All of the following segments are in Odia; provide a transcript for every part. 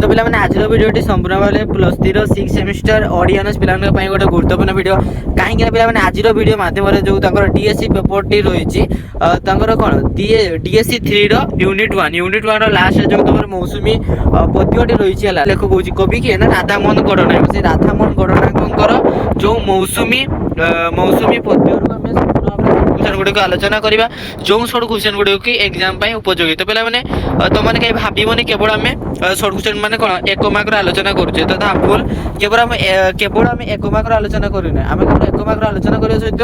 तो पे आज भिडियोटी संपूर्ण भाव प्लस 3 6 सेमिस्टर ऑडियंस पे गोटे गुरुत्वपूर्ण भिडियो कहीं पे आज भिडियो मध्यम जो डीएससी पेपर रही कौन डीएससी 3 यूनिट 1 लास्ट जो तुम मौसुमी पद्यटी रही है लेख कौन कवि किए ना राधामोहन गणनायक से राधामोहन गणनायक जो मौसुमी मौसुमी पद्य क्वेश्चन गुड़िक आलोचना करवा जो सर्ट क्वेश्चन गुड़िक कि एग्जाम उपयोगी तो पे तुमने कहीं भावन केवल आम सर्ट क्वेश्चन मान कौन एक मार्क आलोचना करुचे तो भूल केवल आम एक मार्क आलोचना करूना आम केवल एक मार्क आलोचना करने सहित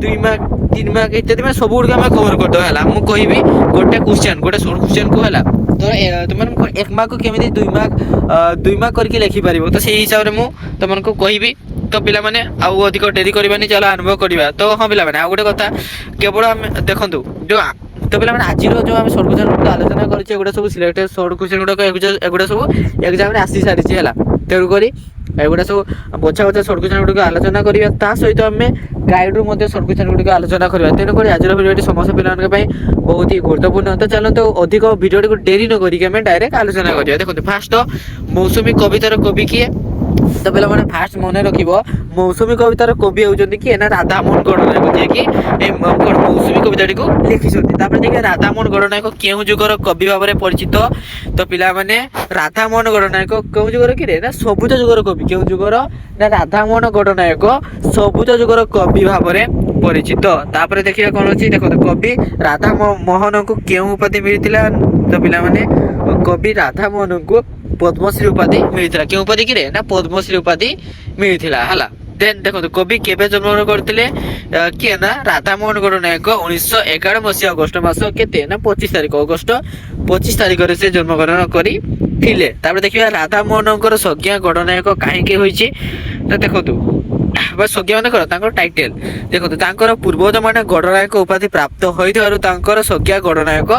2 मार्क 3 मार्क इत्यादि मैं सब गुड़ आम कवर करदेव है मुझे गोटे क्वेश्चन गोटे सर्ट क्वेश्चन को है तो तुम एक मार्क केमी 2 मार्क करके लिखिपार तो से हिसाब से मुझे तुमको कहि तो पिला माने आउ अधिक डेरी करवानी चलो आरंभ करवा तो हाँ पिला माने आउ गोटे कथा केवल आम देखूँ जो तो पिला आज जो आम सर्ट क्वेश्चन आलोचना करें एगुड़ा सब सिलेक्टेड सर्ट क्वेश्चन गुड़ाक एगुड़ा सब एग्जाम आसी सारी है तेणुक एगुड़ा सब बछा बछा सर्ट क्वेश्चन गुड़िक आलोचना करवा सहित आम गाइड रू सर्ट क्वेश्चन गुड़िक आलोचना करवा तेणुक आज भिडियो समस्त पे बहुत ही गुरुत्वपूर्ण तो चलते अधिक भिडियो को डेरी न करके डायरेक्ट आलोचना करवा देखो फास्ट मौसुमी कवितार कवि किए तो पे मैंने फास्ट मन रख मौसुमी कवितार कवि होती किए ना राधामोहन गणनायक जी कि मौसुमी कविताटी को लिखिं देखिए राधामोहन गणनायक क्यों जुगर कवि भाव में परिचित तो पिला माने राधामोहन गणनायक क्यों जुगर कि ना सबुज जुगर कवि क्यों जुगर ना राधामोहन गणनायक सबुज जुगर कवि भाव में परिचित तापर देखिए कौन अच्छी देखो कवि राधा मोहन को क्यों उपाधि मिलता तो पिला माने कवि राधामोहन को पद्मश्री उपाधि मिलता क्यों उपाधि कि ना पद्मश्री उपाधि मिलता है देन देखो कवि केवे जन्मग्रहण करते किए ना राधामोहन गणनायक 1911 मसीहा अगस्ट मास के ना 25 तारीख अगस्ट 25 तारीख से जन्मग्रहण कर देखिए राधामोहन संज्ञा गणनायक कहीं ना देखो संज्ञा मान टाइटेल देखो पूर्वज मान गणनायक उपाधि प्राप्त होता संज्ञा गणनायक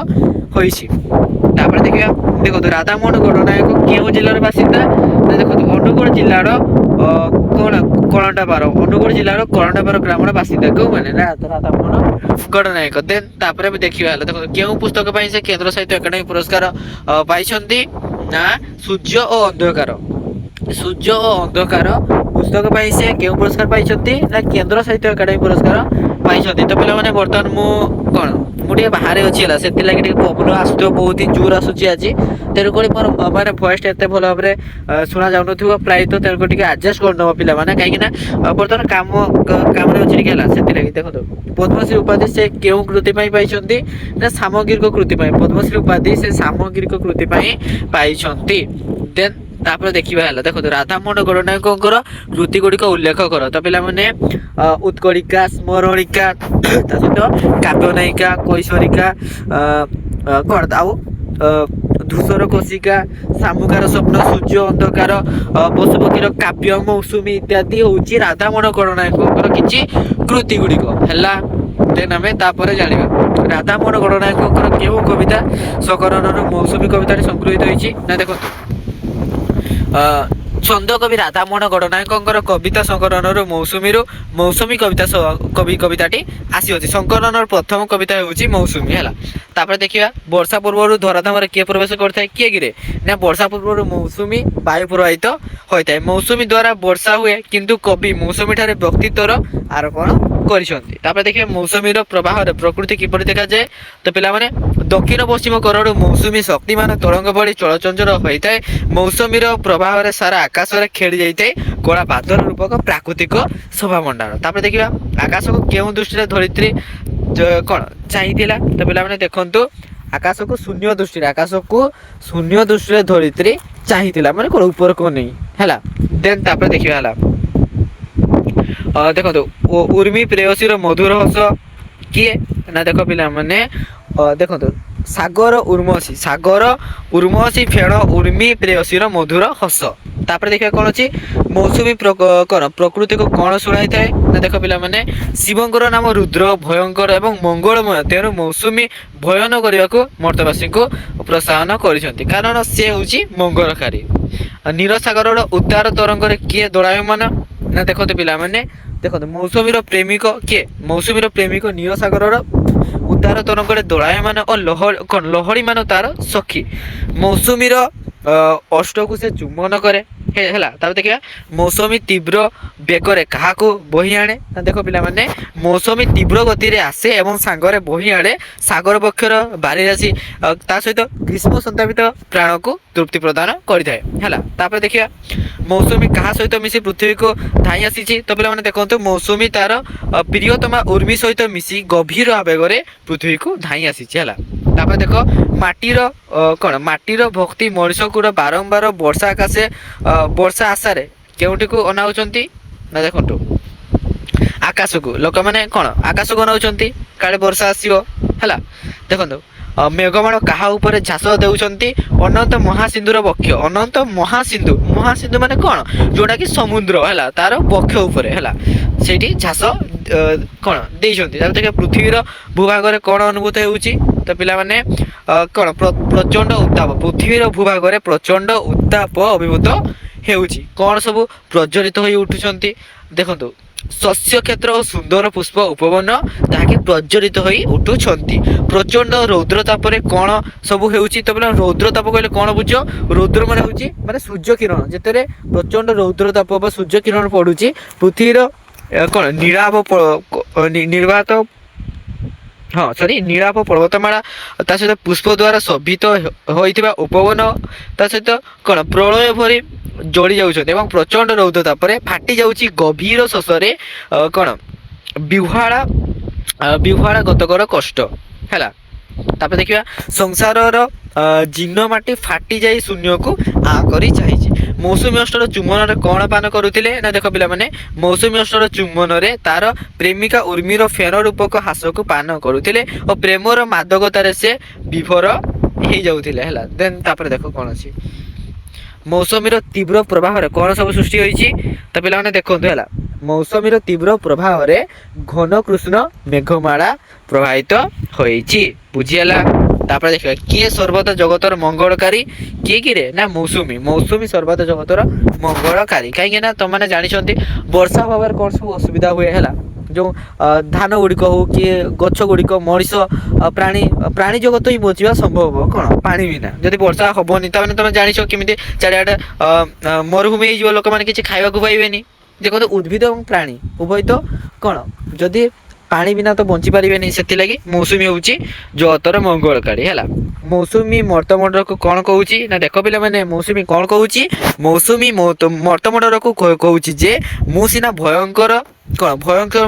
होइछि देखिए देखो राधामोहन गणनायक क्यों जिलार बासिंदा देखो अनुगुण जिलार कौन कलंटापार अनुगुण जिलार कलंटापार ग्रामर बासिंदा क्यों मैंने राधामोहन गणनायक देन तापर देखिए देखो क्यों पुस्तक से केंद्र साहित्य एकाडेमी पुरस्कार पाई ना सूर्य और अंधकार सूर्य और अंधकार पुस्तक से क्यों पुरस्कार पाई ना केंद्र साहित्य एकाडेमी पुरस्कार पाई तो पे बर्तमान मुझे बाहर अच्छी है से पवन आस बहुत ही जोर आसूसी आज तेणुक मोर माने भॉइस एत भल भाव में शुणा जाऊन प्राय तो तेणुक आडजस्ट करदेव पे कहीं बर्तमान कम कम अच्छी से देखो पद्मश्री उपाधि से क्यों कृति पाई ना सामग्रिक कृति पद्मश्री उपाधि से सामग्रिक कृति पाई देन तापर देखा देखो राधामोहन गणनायक कृति गुड़िक उल्लेख कर तो पे उत्कलिका स्मरणिका सहित काव्यनायिका कैशरिका कौन आउ धूसर कोशिका सामुकार स्वप्न सूर्य अंधकार पशुपक्षीर काव्य मौसुमी इत्यादि हूँ राधामोहन गणनायक किसी कृति गुड़िक है देन आम जाना राधामोहन गणनायक क्यों कविता सकरण मौसुमी कविता संगृहित होती ना देखो छंद कवि राधामोहन गणनायक कविता संकलन मौसुमी कविता कविताटी आसी संकलन प्रथम कविता हूँ मौसुमी है देखिए वर्षा पूर्व धराधाम किए प्रवेश करता है किए गिरे ना वर्षा पूर्व मौसुमी वायु प्रवाहित होता है मौसुमी द्वारा वर्षा हुए किंतु कवि मौसुमी ठारे व्यक्तित्वर आरोपण कर देखिए मौसुमी प्रवाह प्रकृति किपर देखा जाए तो पे दक्षिण पश्चिम करणु मौसुमी शक्तिमान तरंग भली चलचंचल होता है मौसुमी प्रवाह सारा आकाश में खेली जाए कला बादल रूपक प्राकृतिक शोभामंडल देखिए आकाश को क्यों दृष्टि धरित्री कौन चाहिए तो पे देखु आकाश को शून्य दृष्टि धरित्री चाहिए मैंने कौन ऊपर को नहीं है देन देखिए देखो उर्मी प्रेयसीर मधुर हस किए ना देख पे देखो सागर उर्मसी फेण उर्मी प्रेयसीर मधुर हस तापर देखिए कौन अच्छी मौसुमी कौन प्रकृति को कौन शुणाई थाए ना देख पे शिवंकर नाम रुद्र भयंकर एवं मंगलमय तेणु मौसुमी भय न करने को मर्तवासी को प्रोत्साहन कारण सी हूँ मंगलकारी नीरसागर उद्धार तरंग किए दोड़ायमान ना देखते पे देखो मौसुमी प्रेमिक किए मौसुमी प्रेमिक नीरसागर उद्धार तरंग दोड़ायमान और लहड़ी मान तार सखी मौसुमी ଅଷ୍ଟକୁ ସେ ଚୁମ୍ବନ କରେ ହେଲା। ତାପରେ ଦେଖିବା ମୌସୁମୀ ତୀବ୍ର ବେଗରେ କାହାକୁ ବୋହି ଆଣେ ନା ଦେଖ ପିଲାମାନେ ମୌସୁମୀ ତୀବ୍ର ଗତିରେ ଆସେ ଏବଂ ସାଙ୍ଗରେ ବୋହି ଆଣେ ସାଗର ବକ୍ଷର ବାରିରାଶି ତା ସହିତ ଗ୍ରୀଷ୍ମ ସନ୍ତାପିତ ପ୍ରାଣକୁ ତୃପ୍ତି ପ୍ରଦାନ କରିଥାଏ ହେଲା। ତାପରେ ଦେଖିବା ମୌସୁମୀ କାହା ସହିତ ମିଶି ପୃଥିବୀକୁ ଧାଇଁ ଆସିଛି ତ ପିଲାମାନେ ଦେଖନ୍ତୁ ମୌସୁମୀ ତାର ପ୍ରିୟତମା ଉର୍ମି ସହିତ ମିଶି ଗଭୀର ଆବେଗରେ ପୃଥିବୀକୁ ଧାଇଁ ଆସିଛି ହେଲା। ତାପରେ ଦେଖ ମାଟିର କ'ଣ ମାଟିର ଭକ୍ତି ମଣିଷକୁ ବାରମ୍ବାର ବର୍ଷା ଆଶାରେ କେଉଁଠିକୁ ଅନାଉଛନ୍ତି ନା ଦେଖନ୍ତୁ ଆକାଶକୁ ଲୋକମାନେ କ'ଣ ଆକାଶକୁ ଅନାଉଛନ୍ତି କାଳେ ବର୍ଷା ଆସିବ ହେଲା। ଦେଖନ୍ତୁ ମେଘମାଳ କାହା ଉପରେ ଝାସ ଦେଉଛନ୍ତି ଅନନ୍ତ ମହାସିନ୍ଧୁର ବକ୍ଷ ଅନନ୍ତ ମହାସିନ୍ଧୁ ମାନେ କ'ଣ ଯୋଉଟାକି ସମୁଦ୍ର ହେଲା ତାର ବକ୍ଷ ଉପରେ ହେଲା ସେଇଠି ଝାସ କ'ଣ ଦେଇଛନ୍ତି। ତାପରେ ଦେଖିବା ପୃଥିବୀର ଭୂଭାଗରେ କ'ଣ ଅନୁଭୂତ ହେଉଛି ତ ପିଲାମାନେ କ'ଣ ପ୍ରଚଣ୍ଡ ଉତ୍ତାପ ପୃଥିବୀର ଭୂଭାଗରେ ପ୍ରଚଣ୍ଡ ଉତ୍ତାପ ଅଭିଭୂତ ହେଉଛି। କ'ଣ ସବୁ ପ୍ରଜ୍ୱଳିତ ହୋଇ ଉଠୁଛନ୍ତି ଦେଖନ୍ତୁ ଶସ୍ୟ କ୍ଷେତ୍ର ଓ ସୁନ୍ଦର ପୁଷ୍ପ ଉପବନ ଯାହାକି ପ୍ରଜ୍ୱଳିତ ହୋଇ ଉଠୁଛନ୍ତି। ପ୍ରଚଣ୍ଡ ରୌଦ୍ର ତାପରେ କ'ଣ ସବୁ ହେଉଛି ତ ପିଲା ରୌଦ୍ର ତାପ କହିଲେ କ'ଣ ବୁଝ ରୌଦ୍ର ମାନେ ହେଉଛି ମାନେ ସୂର୍ଯ୍ୟ କିରଣ ଯେତେବେଳେ ପ୍ରଚଣ୍ଡ ରୌଦ୍ର ତାପ ବା ସୂର୍ଯ୍ୟ କିରଣ ପଡ଼ୁଛି ପୃଥିବୀର କ'ଣ ନୀଳାଭ ପର୍ବତମାଳା ତା ସହିତ ପୁଷ୍ପ ଦ୍ୱାରା ଶୋଭିତ ହୋଇଥିବା ଉପବନ ତା ସହିତ କ'ଣ ପ୍ରଳୟ ଭରି ଜଳି ଯାଉଛନ୍ତି ଏବଂ ପ୍ରଚଣ୍ଡ ରୌଦ୍ର ତାପରେ ଫାଟି ଯାଉଛି ଗଭୀର ଶୋଷରେ କ'ଣ ବିହ୍ୱାଳ ଗତକର କଷ୍ଟ ହେଲା। ତାପରେ ଦେଖିବା ସଂସାରର ଜିନ ମାଟି ଫାଟି ଯାଇ ଶୂନ୍ୟକୁ ଆ କରି ଯାଇଛି। ମୌସୁମୀ ଅଷ୍ଟର ଚୁମ୍ବନରେ କ'ଣ ପାନ କରୁଥିଲେ ନା ଦେଖ ପିଲାମାନେ ମୌସୁମୀ ଅଷ୍ଟର ଚୁମ୍ବନରେ ତାର ପ୍ରେମିକା ଉର୍ମିର ଫେର ରୂପକ ହାସକୁ ପାନ କରୁଥିଲେ ଓ ପ୍ରେମର ମାଦକତାରେ ସେ ବିଭୋର ହେଇଯାଉଥିଲେ ହେଲା। ଦେନ୍ ତାପରେ ଦେଖ କ'ଣ ଅଛି ମୌସୁମୀର ତୀବ୍ର ପ୍ରଭାବରେ କ'ଣ ସବୁ ସୃଷ୍ଟି ହୋଇଛି ତ ପିଲାମାନେ ଦେଖନ୍ତୁ ହେଲା ମୌସୁମୀର ତୀବ୍ର ପ୍ରଭାବରେ ଘନ କୃଷ୍ଣ ମେଘମାଳା ପ୍ରବାହିତ ହୋଇଛି ବୁଝିହେଲା। ତାପରେ ଦେଖିବା କିଏ ସର୍ବଦା ଜଗତର ମଙ୍ଗଳକାରୀ କିରେ ନା ମୌସୁମୀ ସର୍ବଦା ଜଗତର ମଙ୍ଗଳକାରୀ କାହିଁକି ନା ତମାନେ ଜାଣିଛନ୍ତି ବର୍ଷା ଭାବରେ କ'ଣ ସବୁ ଅସୁବିଧା ହୁଏ ହେଲା ଯେଉଁ ଧାନ ଗୁଡ଼ିକ ହଉ କି ଗଛ ଗୁଡ଼ିକ ମଣିଷ ପ୍ରାଣୀ ଜଗତ ହିଁ ବଞ୍ଚିବା ସମ୍ଭବ କ'ଣ ପାଣି ବିନା ଯଦି ବର୍ଷା ହବନି ତାମାନେ ତମେ ଜାଣିଛ କେମିତି ଚାରିଆଡ଼େ ମରୁଭୂମି ହେଇଯିବ ଲୋକମାନେ କିଛି ଖାଇବାକୁ ପାଇବେନି। ଦେଖନ୍ତୁ ଉଦ୍ଭିଦ ଏବଂ ପ୍ରାଣୀ ଉଭୟ ତ କ'ଣ ଯଦି ପାଣି ବିନା ତ ବଞ୍ଚି ପାରିବେନି ସେଥିଲାଗି ମୌସୁମୀ ହେଉଛି ଜଗତର ମଙ୍ଗଳକାରୀ ହେଲା। ମୌସୁମୀ ମର୍ତ୍ତମଣ୍ଡଳକୁ କ'ଣ କହୁଛି ନା ଦେଖ ପିଲାମାନେ ମୌସୁମୀ କ'ଣ କହୁଛି ମୌସୁମୀ ମର୍ତ୍ତମଣ୍ଡଳକୁ କହୁଛି ଯେ ମୁଁ ସିନା ଭୟଙ୍କର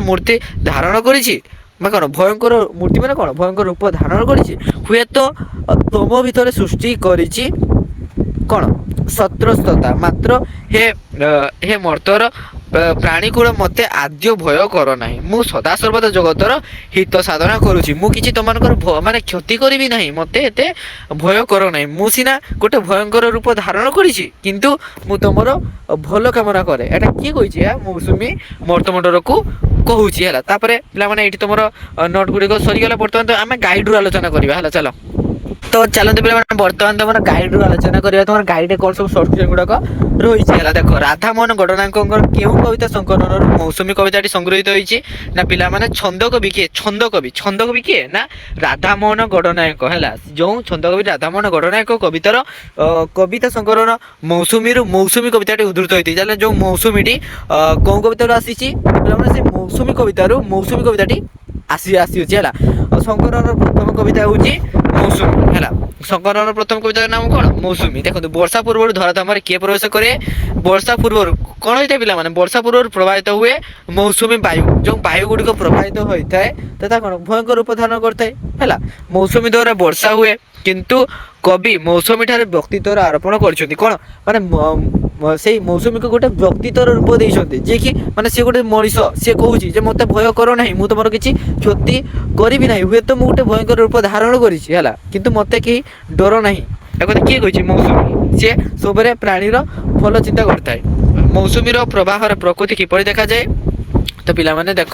ମୂର୍ତ୍ତି ଧାରଣ କରିଛି ବା କ'ଣ ଭୟଙ୍କର ମୂର୍ତ୍ତି ମାନେ କ'ଣ ଭୟଙ୍କର ରୂପ ଧାରଣ କରିଛି ହୁଏତ ତମ ଭିତରେ ସୃଷ୍ଟି କରିଛି କ'ଣ ସତ୍ରସ୍ତତା ମାତ୍ର ହେ ମର୍ତ୍ତର ପ୍ରାଣୀକୁଳ ମୋତେ ଆଦ୍ୟ ଭୟ କର ନାହିଁ ମୁଁ ସଦାସର୍ବଦା ଜଗତର ହିତ ସାଧନା କରୁଛି ମୁଁ କିଛି ତମାନଙ୍କର ମାନେ କ୍ଷତି କରିବି ନାହିଁ ମୋତେ ଏତେ ଭୟ କର ନାହିଁ ମୁଁ ସିନା ଗୋଟେ ଭୟଙ୍କର ରୂପ ଧାରଣ କରିଛି କିନ୍ତୁ ମୁଁ ତମର ଭଲ କାମନା କରେ ଏଇଟା କିଏ କହିଛି ଏହା ମୌସୁମୀ ମର୍ତ୍ତମଣ୍ଡଳକୁ କହୁଛି ହେଲା। ତାପରେ ପିଲାମାନେ ଏଇଠି ତମର ନୋଟ୍ ଗୁଡ଼ିକ ସରିଗଲା ବର୍ତ୍ତମାନ ତ ଆମେ ଗାଇଡ଼ରୁ ଆଲୋଚନା କରିବା ହେଲା ଚାଲ ତ ଚାଲନ୍ତୁ ପିଲାମାନେ ବର୍ତ୍ତମାନ ତମର ଗାଇଡ଼ରୁ ଆଲୋଚନା କରିବା ତମର ଗାଇଡ଼ରେ କ'ଣ ସବୁ ସର୍ଟ କ୍ୱେଶ୍ଚନ୍ ଗୁଡ଼ାକ ରହିଛି ହେଲା। ଦେଖ ରାଧାମୋହନ ଗଡ଼ନାୟକଙ୍କର କେଉଁ କବିତା ସଂକଳନରୁ ମୌସୁମୀ କବିତାଟି ସଂଗୃହୀତ ହୋଇଛି ନା ପିଲାମାନେ ଛନ୍ଦକବି କିଏ ନା ରାଧାମୋହନ ଗଡ଼ନାୟକ ହେଲା ଯେଉଁ ଛନ୍ଦକବି ରାଧାମୋହନ ଗଡ଼ନାୟକ କବିତାର କବିତା ସଂକଳନ ମୌସୁମୀ କବିତାଟି ଉଦ୍ଧୃତ ହୋଇଛି ତାହେଲେ ଯେଉଁ ମୌସୁମୀଟି କେଉଁ କବିତାରୁ ଆସିଛି ପିଲାମାନେ ସେ ମୌସୁମୀ କବିତାଟି ଆସିଅଛି ହେଲା। ଶଙ୍କରର ପ୍ରଥମ କବିତା ହେଉଛି ମୌସୁମୀ ହେଲା। ଶଙ୍କରର ପ୍ରଥମ କବିତାର ନାମ କ'ଣ ମୌସୁମୀ। ଦେଖନ୍ତୁ ବର୍ଷା ପୂର୍ବରୁ ଧରାଧାମରେ କିଏ ପ୍ରବେଶ କରେ ବର୍ଷା ପୂର୍ବରୁ କ'ଣ ହୋଇଥାଏ ପିଲାମାନେ ବର୍ଷା ପୂର୍ବରୁ ପ୍ରବାହିତ ହୁଏ ମୌସୁମୀ ବାୟୁ ଯେଉଁ ବାୟୁ ଗୁଡ଼ିକ ପ୍ରବାହିତ ହୋଇଥାଏ ତଥା କ'ଣ ଭୟଙ୍କର ରୂପ ଧାରଣ କରିଥାଏ ହେଲା। ମୌସୁମୀ ଦ୍ୱାରା ବର୍ଷା ହୁଏ କିନ୍ତୁ କବି ମୌସୁମୀ ଠାରେ ବ୍ୟକ୍ତିତ୍ୱର ଆରୋପଣ କରିଛନ୍ତି କ'ଣ ମାନେ ସେଇ ମୌସୁମୀକୁ ଗୋଟେ ବ୍ୟକ୍ତିତ୍ୱର ରୂପ ଦେଇଛନ୍ତି ଯିଏକି ମାନେ ସେ ଗୋଟେ ମଣିଷ ସେ କହୁଛି ଯେ ମୋତେ ଭୟ କର ନାହିଁ ମୁଁ ତମର କିଛି କ୍ଷତି କରିବି ନାହିଁ ହୁଏତ ମୁଁ ଗୋଟେ ଭୟଙ୍କର ରୂପ ଧାରଣ କରିଛି ହେଲା କିନ୍ତୁ ମୋତେ କେହି ଡର ନାହିଁ ଏ କଥା କିଏ କହିଛି ମୌସୁମୀ ସିଏ ସବୁବେଳେ ପ୍ରାଣୀର ଭଲ ଚିନ୍ତା କରିଥାଏ। ମୌସୁମୀର ପ୍ରବାହର ପ୍ରକୃତି କିପରି ଦେଖାଯାଏ ତ ପିଲାମାନେ ଦେଖ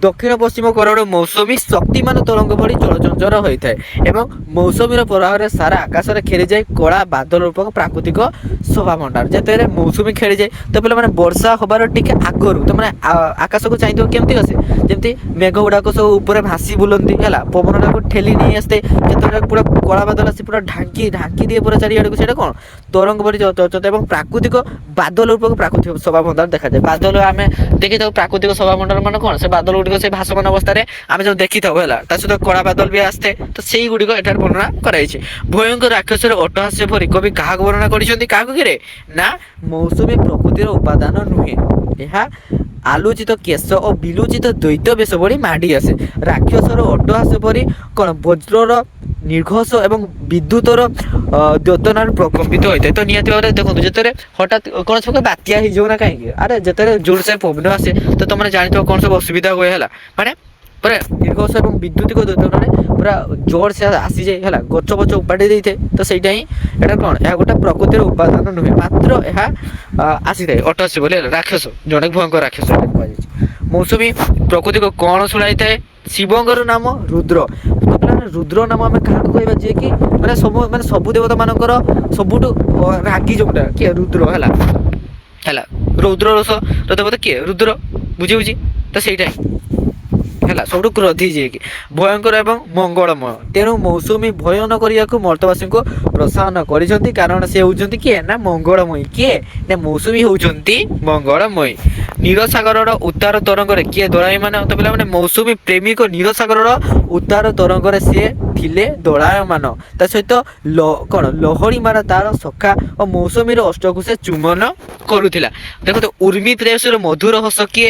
ଦକ୍ଷିଣ ପଶ୍ଚିମ କୋଣରୁ ମୌସୁମୀ ଶକ୍ତିମାନ ତରଙ୍ଗ ଭଳି ଚଳଚଞ୍ଚଳ ହୋଇଥାଏ ଏବଂ ମୌସୁମୀର ପ୍ରଭାବରେ ସାରା ଆକାଶରେ ଖେଳିଯାଏ କଳା ବାଦଲ ରୂପକ ପ୍ରାକୃତିକ ଶୋଭାଭଣ୍ଡାର। ଯେତେବେଳେ ମୌସୁମୀ ଖେଳିଯାଏ ତ ପିଲାମାନେ ବର୍ଷା ହବାର ଟିକେ ଆଗରୁ ତମାନେ ଆକାଶକୁ ଚାହିଁଥିବ କେମିତି ଆସେ, ଯେମିତି ମେଘ ଗୁଡାକ ସବୁ ଉପରେ ଭାସି ବୁଲନ୍ତି ହେଲା, ପବନଟାକୁ ଠେଲି ନେଇ ଆସିଥାଏ, ଯେତେବେଳେ ପୁରା କଳା ବାଦଲ ଆସି ପୁରା ଢାଙ୍କି ଦିଏ ପୁରା ଚାରିଆଡକୁ, ସେଇଟା କଣ ତରଙ୍ଗ ଭଳି ଚଳଚଞ୍ଚଳ ଏବଂ ପ୍ରାକୃତିକ ବାଦଲ ରୂପକ ପ୍ରାକୃତିକ ଶୋଭାଭଣ୍ଡାର ଦେଖାଯାଏ। ବାଦଲ ଆମେ ଦେଖିଥାଉ ପ୍ରାକୃତିକ ଶୋଭାଭଣ୍ଡାର ମାନେ କଣ, ସେ ବାଦଲ ଗୁଡ଼ିକ ସେ ଭାସମାନ ଅବସ୍ଥାରେ ଆମେ ଯୋଉ ଦେଖିଥାଉ ହେଲା, ତା ସହିତ କଳା ବାଦଲ ବି ଆସିଥାଏ, ତ ସେଇ ଗୁଡ଼ିକ ଏଠାରେ ବର୍ଣ୍ଣନା କରାଯାଇଛି। ଭୟଙ୍କର ରାକ୍ଷସର ଅଟ୍ଟହାସ୍ୟ ପରି କବି କାହାକୁ ବର୍ଣ୍ଣନା କରିଛନ୍ତି, କାହାକୁ କିରେ ନା ମୌସୁମୀ ପ୍ରକୃତିର ଉପାଦାନ ନୁହେଁ, ଏହା ଆଲୋଚିତ କେଶ ଓ ବିଲୋଚିତ ଦ୍ୱୈତ ବେଶ ଭଳି ମାଡ଼ି ଆସେ। ରାକ୍ଷସର ଅଟ୍ଟହାସ୍ୟ ପରି କଣ ବଜ୍ରର ନିର୍ଘୋଷ ଏବଂ ବିଦ୍ୟୁତର ଦ୍ୟୋତନାରେ ପ୍ରକମ୍ପିତ ହୋଇଥାଏ। ତ ନିହାତି ଭାବରେ ଦେଖନ୍ତୁ ଯେତେବେଳେ ହଠାତ୍ କଣ ସବୁ ବାତ୍ୟା ହେଇଯିବ ନା କାହିଁକି, ଆରେ ଯେତେବେଳେ ଜୋରସେ ପବନ ଆସେ ତ ତମେ ଜାଣିଥିବ କଣ ସବୁ ଅସୁବିଧା ହୁଏ ହେଲା, ମାନେ ପୁରା ନିର୍ଘୋଷ ଏବଂ ବିଦ୍ୟୁତିକ ଦ୍ୟୋତନାରେ ପୁରା ଜୋରସେ ଆସିଯାଏ ହେଲା, ଗଛ ପଛ ଉପାଡ଼ି ଦେଇଥାଏ। ତ ସେଇଟା ହିଁ ଏଇଟା କଣ, ଏହା ଗୋଟେ ପ୍ରକୃତିର ଉପାଦାନ ନୁହେଁ, ମାତ୍ର ଏହା ଆସିଥାଏ ଅଟ୍ଟହାସ୍ୟ ବୋଲି ହେଲା, ରାକ୍ଷସ ଜଣେ ଭୟଙ୍କର ରାକ୍ଷସ କୁହାଯାଇଛି। ମୌସୁମୀ ପ୍ରକୃତିକୁ କଣ ଶୁଣାଇଥାଏ, ଶିବଙ୍କର ନାମ ରୁଦ୍ର। ରୁଦ୍ର ନାମ ଆମେ କାହାକୁ କହିବା, ଯିଏକି ମାନେ ସବୁ ଦେବତା ମାନଙ୍କର ସବୁଠୁ ରାଗି ଯୋଉଟା କିଏ, ରୁଦ୍ର ହେଲା, ରୁଦ୍ର ରସ ଦେବତା କିଏ, ରୁଦ୍ର, ବୁଝି ତ ସେଇଟା ହିଁ ହେଲା ସବୁଠୁ କ୍ରୋଧୀ, ଯିଏକି ଭୟଙ୍କର ଏବଂ ମଙ୍ଗଳମୟ। ତେଣୁ ମୌସୁମୀ ଭୟ ନ କରିବାକୁ ମର୍ତ୍ତବାସୀଙ୍କୁ ପ୍ରୋତ୍ସାହନ କରିଛନ୍ତି, କାରଣ ସେ ହେଉଛନ୍ତି କିଏ ନା ମଙ୍ଗଳମୟୀ। କିଏ ନା ମୌସୁମୀ ହେଉଛନ୍ତି ମଙ୍ଗଳମୟୀ। ନୀଳସାଗରର ଉତ୍ତାର ତରଙ୍ଗରେ କିଏ ଦୋଳାୟମାନ, ତ ପିଲାମାନେ ମୌସୁମୀ ପ୍ରେମିକ ନୀଳସାଗରର ଉତ୍ତାର ତରଙ୍ଗରେ ସିଏ ଥିଲେ ଦୋଳାୟମାନ। ତା ସହିତ କଣ ଲହରୀ ମାର ତାର ସଖା ଓ ମୌସୁମୀର ଅଷ୍ଟକୁ ସେ ଚୁମ୍ବନ କରୁଥିଲା। ଦେଖନ୍ତୁ ଉର୍ମି ପ୍ରେୟସୀର ମଧୁର ହସ କିଏ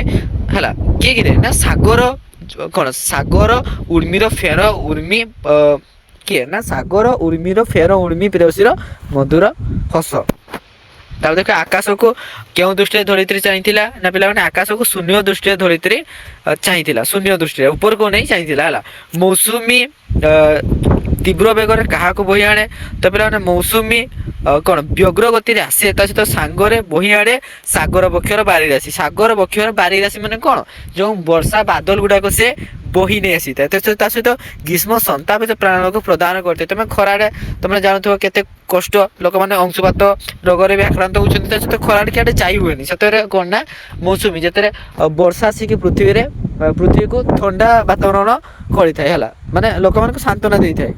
ହେଲା, କିଏ କିରେ ନା ସାଗର, କଣ ସାଗର ଉର୍ମିର ଫେର ଉର୍ମି କିଏ ନା ସାଗର ଉର୍ମିର ଫେର ଉର୍ମି ପ୍ରେୟସୀର ମଧୁର ହସ। ତାପରେ ଦେଖ ଆକାଶକୁ କେଉଁ ଦୃଷ୍ଟିରେ ଧରିତ୍ରୀ ଚାହିଁଥିଲା, ନା ପିଲାମାନେ ଆକାଶକୁ ଶୂନ୍ୟ ଦୃଷ୍ଟିରେ ଧରିତ୍ରୀ ଚାହିଁଥିଲା, ଶୂନ୍ୟ ଦୃଷ୍ଟିରେ ଉପରକୁ ନେଇ ଚାହିଁଥିଲା ହେଲା। ମୌସୁମୀ ତୀବ୍ର ବେଗରେ କାହାକୁ ବୋହି ଆଣେ, ତ ପିଲାମାନେ ମୌସୁମୀ କଣ ବ୍ୟଗ୍ର ଗତିରେ ଆସେ, ତା ସହିତ ସାଙ୍ଗରେ ବୋହି ଆଣେ ସାଗର ବକ୍ଷର ବାରି ରାଶି। ସାଗର ବକ୍ଷର ବାରି ରାଶି ମାନେ କଣ, ଯୋଉ ବର୍ଷା ବାଦଲ ଗୁଡାକ ସେ ବୋହି ନେଇ ଆସିଥାଏ। ତା ସହିତ ଗ୍ରୀଷ୍ମ ସନ୍ତାପିତ ପ୍ରାଣକୁ ପ୍ରଦାନ କରିଥାଏ। ତମେ ଖରାରେ ତମେ ଜାଣୁଥିବ କେତେ କଷ୍ଟ, ଲୋକମାନେ ଅଂଶୁପାତ ରୋଗରେ ବି ଆକ୍ରାନ୍ତ ହଉଛନ୍ତି, ତା ସହିତ ଖରାରେ କିଆଡେ ଯାଇ ହୁଏନି। ସେତେବେଳେ କଣ ନା ମୌସୁମୀ ଯେତେବେଳେ ବର୍ଷା ଆସିକି ପୃଥିବୀକୁ ଥଣ୍ଡା ବାତାବରଣ କରିଥାଏ ହେଲା, ମାନେ ଲୋକମାନଙ୍କୁ ସାନ୍ତ୍ୱନା ଦେଇଥାଏ।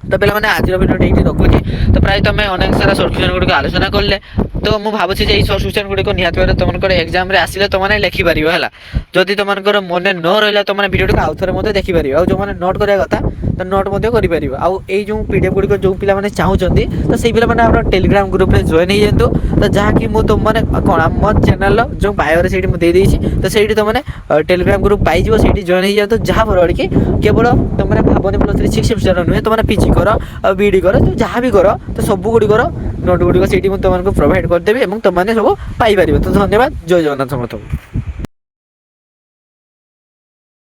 ତ ପିଲାମାନେ ଆଜିର ଭିଡ଼ିଓଟି ଏଇଠି ରଖୁଛି। ତ ପ୍ରାୟ ତମେ ଅନେକ ସାରା ସଲ୍ୟୁସନ୍ ଗୁଡ଼ିକ ଆଲୋଚନା କଲେ, ତ ମୁଁ ଭାବୁଛି ଯେ ଏଇ ସଲ୍ୟୁସନ୍ ଗୁଡ଼ିକ ନିହାତି ଭାବରେ ତମଙ୍କର ଏକ୍ଜାମରେ ଆସିଲେ ତମମାନେ ଲେଖିପାରିବ ହେଲା। ଯଦି ତମମାନଙ୍କର ମନେ ନ ରହିଲା ତମମାନେ ଭିଡ଼ିଓଟିକୁ ଆଉଥରେ ମଧ୍ୟ ଦେଖିପାରିବ, ଆଉ ଯେଉଁମାନେ ନୋଟ୍ କରିବା କଥା ତ ନୋଟ୍ ମଧ୍ୟ କରିପାରିବ। ଆଉ ଏଇ ଯେଉଁ PDF ଗୁଡ଼ିକ ଯେଉଁ ପିଲାମାନେ ଚାହୁଁଛନ୍ତି ତ ସେଇ ପିଲାମାନେ ଆମର ଟେଲିଗ୍ରାମ ଗ୍ରୁପରେ ଜଏନ୍ ହେଇଯାନ୍ତୁ। ତ ଯାହାକି ମୁଁ ତୁମମାନେ କ'ଣ ଆମ ଚ୍ୟାନେଲର ଯେଉଁ ବାୟୋରେ ସେଇଠି ମୁଁ ଦେଇଦେଇଛି, ତ ସେଇଠି ତୁମମାନେ ଟେଲିଗ୍ରାମ ଗ୍ରୁପ ପାଇଯିବ, ସେଇଠି ଜଏନ୍ ହେଇଯାନ୍ତୁ। ଯାହାଫଳରେ କି କେବଳ ତୁମମାନେ ଭାବନି +3 6 ସେମିଷ୍ଟର ନୁହେଁ, ତୁମମାନେ PG କର ଆଉ BD କର, ଯାହା ବି କର, ତ ସବୁ ଗୁଡ଼ିକର ନୋଟ୍ ଗୁଡ଼ିକ ସେଇଠି ମୁଁ ତୁମମାନଙ୍କୁ ପ୍ରୋଭାଇଡ଼ କରିଦେବି ଏବଂ ତୁମମାନେ ସବୁ ପାଇପାରିବ। ତ ଧନ୍ୟବାଦ, ଜୟ ଜଗନ୍ନାଥ ସମସ୍ତଙ୍କୁ।